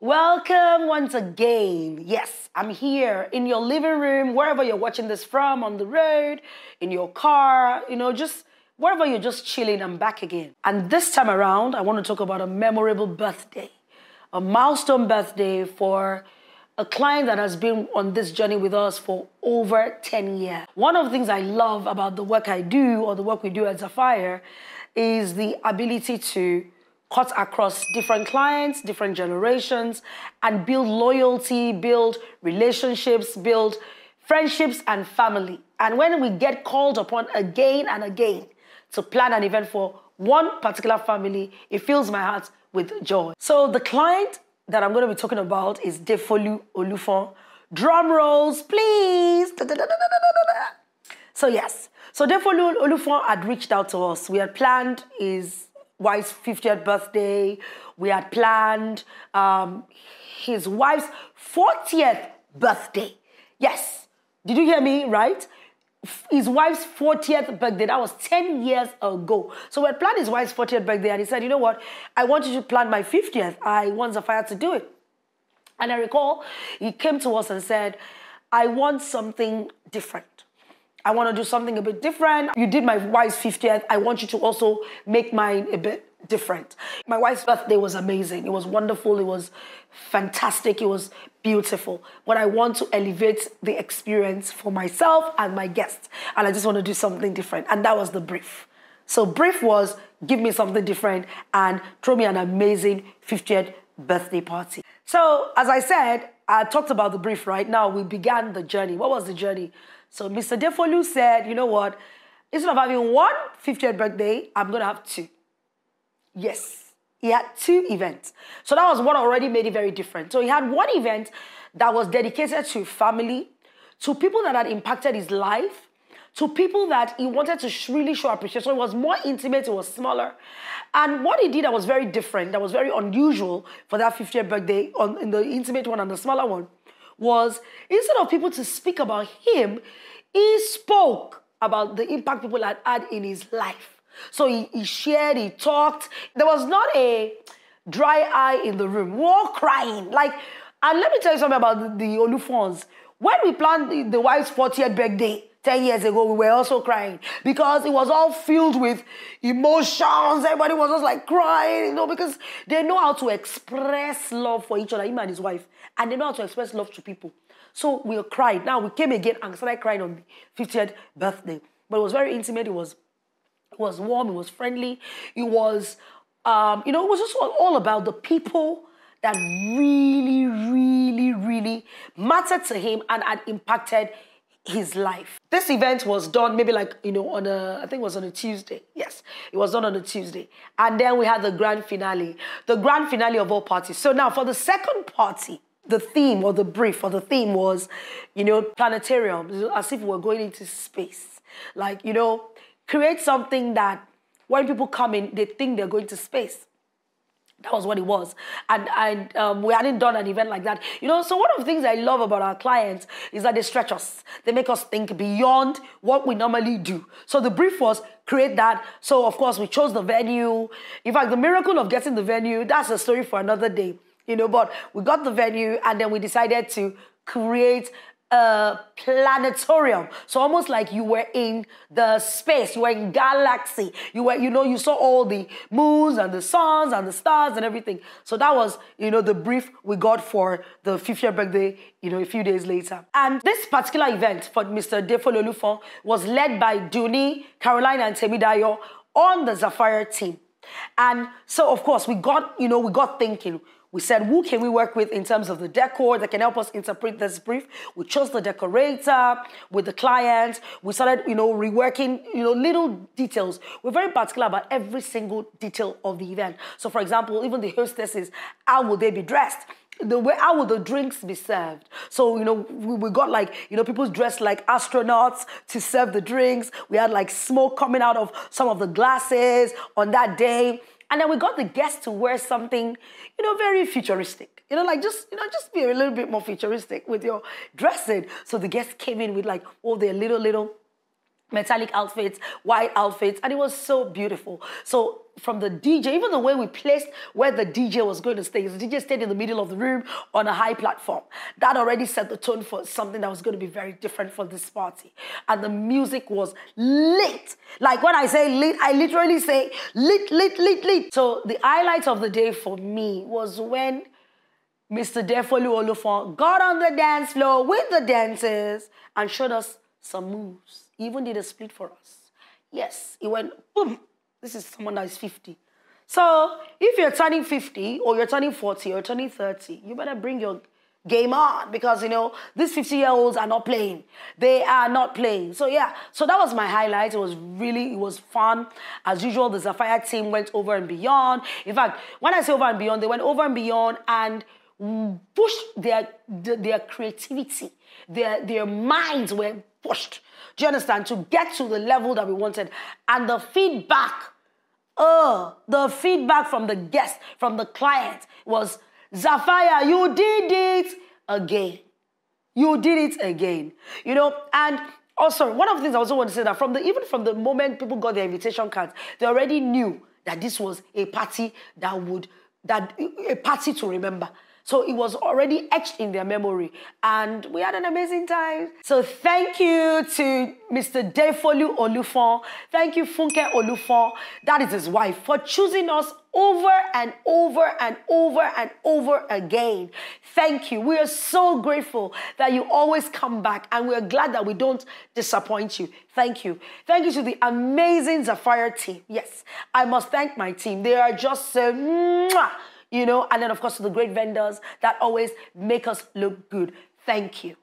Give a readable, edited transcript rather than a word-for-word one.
Welcome once again. Yes, I'm here in your living room, wherever you're watching this from, on the road, in your car, just wherever you're just chilling. I'm back again. And this time around, I want to talk about a memorable birthday, a milestone birthday for a client that has been on this journey with us for over 10 years. One of the things I love about the work I do, or the work we do at Sapphire, is the ability to cut across different clients, different generations, and build loyalty, build relationships, build friendships and family. And when we get called upon again and again to plan an event for one particular family, it fills my heart with joy. So the client that I'm going to be talking about is Defolu'S. Drum rolls, please. So yes, so Defolu'S had reached out to us. We had planned his wife's 50th birthday. We had planned his wife's 40th birthday. Yes, did you hear me right? His wife's 40th birthday. That was 10 years ago. So we had planned his wife's 40th birthday, and he said, you know what? I want you to plan my 50th. I want Sapphire to do it. And I recall he came to us and said, I want something different. I want to do something a bit different. You did my wife's 50th. I want you to also make mine a bit different. My wife's birthday was amazing. It was wonderful. It was fantastic. It was beautiful. But I want to elevate the experience for myself and my guests. And I just want to do something different. And that was the brief. So brief was, give me something different and throw me an amazing 50th birthday party. So as I said, I talked about the brief right now. We began the journey. What was the journey? So Mr. Defolu'S said, you know what? Instead of having one 50th birthday, I'm going to have two. Yes, he had two events. So that was what already made it very different. So he had one event that was dedicated to family, to people that had impacted his life, to people that he wanted to really show appreciation. So it was more intimate, it was smaller. And what he did that was very different, that was very unusual for that 50th birthday, in the intimate one and the smaller one, was instead of people to speak about him, he spoke about the impact people had had in his life. So he shared, he talked. There was not a dry eye in the room. We were all crying. And let me tell you something about the Olufons. When we planned the wife's 40th birthday 10 years ago, we were also crying because it was all filled with emotions. Everybody was just like crying, because they know how to express love for each other, him and his wife. And they know how to express love to people. So we cried. Now we came again and started crying on the 50th birthday. But it was very intimate. It was warm. It was friendly. It was, it was just all about the people that really, really, really mattered to him and had impacted his life. This event was done maybe I think it was on a Tuesday. Yes, it was done on a Tuesday. And then we had the grand finale of all parties. So now for the second party, the theme or the brief or the theme was, planetarium, as if we were going into space. Create something that when people come in, they think they're going to space. That was what it was. And we hadn't done an event like that. So one of the things I love about our clients is that they stretch us. They make us think beyond what we normally do. So the brief was create that. So of course we chose the venue. In fact, the miracle of getting the venue, that's a story for another day. But we got the venue and then we decided to create a planetarium. So almost like you were in the space, you were in galaxy. You were, you saw all the moons and the suns and the stars and everything. So that was, the brief we got for the 50th birthday, a few days later. And this particular event for Mr. Defolu'S was led by Duni, Caroline, and Temidayo on the Sapphire team. And so, of course, we got thinking. We said, who can we work with in terms of the decor that can help us interpret this brief? We chose the decorator with the client. We started, reworking, little details. We're very particular about every single detail of the event. So, for example, even the hostesses, how will they be dressed? How will the drinks be served? So, we got people dressed like astronauts to serve the drinks. We had smoke coming out of some of the glasses on that day. And then we got the guests to wear something, very futuristic. Just be a little bit more futuristic with your dressing. So the guests came in with all their little metallic outfits, white outfits, and it was so beautiful. So from the DJ, even the way we placed where the DJ was going to stay, the DJ stayed in the middle of the room on a high platform. That already set the tone for something that was going to be very different for this party. And the music was lit. Like when I say lit, I literally say lit, lit, lit, lit. So the highlight of the day for me was when Mr. Defolu'S got on the dance floor with the dancers and showed us some moves. He even did a split for us. Yes, he went, boom. This is someone that is 50. So if you're turning 50 or you're turning 40 or turning 30, you better bring your game on because, you know, these 50-year-olds are not playing. They are not playing. So, yeah, so that was my highlight. It was fun. As usual, the Sapphire team went over and beyond. In fact, when I say over and beyond, they went over and beyond and pushed their creativity. Their minds were pushed. Do you understand? To get to the level that we wanted. And the feedback from the guest, from the client was, Sapphire, you did it again. You did it again. You know, and also, one of the things I also want to say that even from the moment people got their invitation cards, they already knew that this was a party a party to remember. So it was already etched in their memory. And we had an amazing time. So thank you to Mr. Defolu'S. Thank you, Funke Olufon, that is his wife, for choosing us over and over and over and over again. Thank you. We are so grateful that you always come back, and we're glad that we don't disappoint you. Thank you. Thank you to the amazing Sapphire team. Yes, I must thank my team. They are just so mwah, you know, and then of course to the great vendors that always make us look good. Thank you.